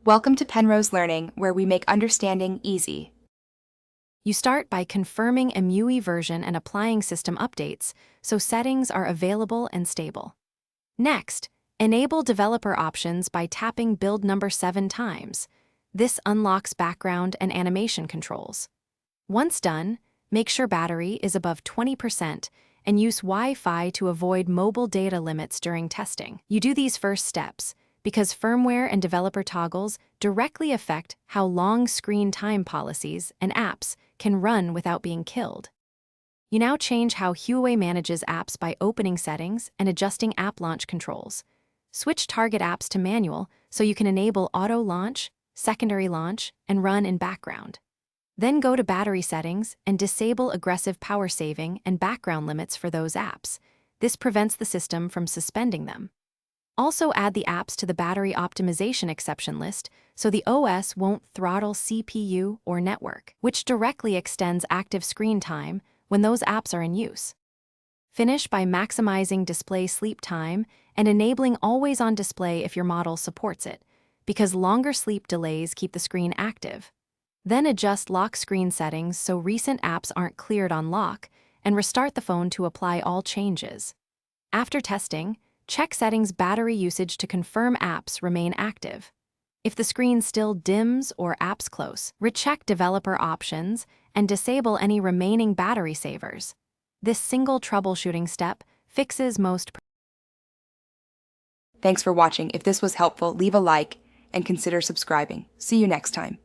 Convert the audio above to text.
Welcome to Penrose Learning, where we make understanding easy. You start by confirming a MIUI version and applying system updates, so settings are available and stable. Next, enable developer options by tapping build number 7 times. This unlocks background and animation controls. Once done, make sure battery is above 20% and use Wi-Fi to avoid mobile data limits during testing. You do these first steps because firmware and developer toggles directly affect how long screen time policies and apps can run without being killed. You now change how Huawei manages apps by opening settings and adjusting app launch controls. Switch target apps to manual so you can enable auto launch, secondary launch, and run in background. Then go to battery settings and disable aggressive power saving and background limits for those apps. This prevents the system from suspending them. Also add the apps to the battery optimization exception list so the OS won't throttle CPU or network, which directly extends active screen time when those apps are in use. Finish by maximizing display sleep time and enabling always-on display if your model supports it, because longer sleep delays keep the screen active. Then adjust lock screen settings so recent apps aren't cleared on lock, and restart the phone to apply all changes. After testing, check settings battery usage to confirm apps remain active. If the screen still dims or apps close, recheck developer options and disable any remaining battery savers. This single troubleshooting step fixes most. Thanks for watching. If this was helpful, leave a like and consider subscribing. See you next time.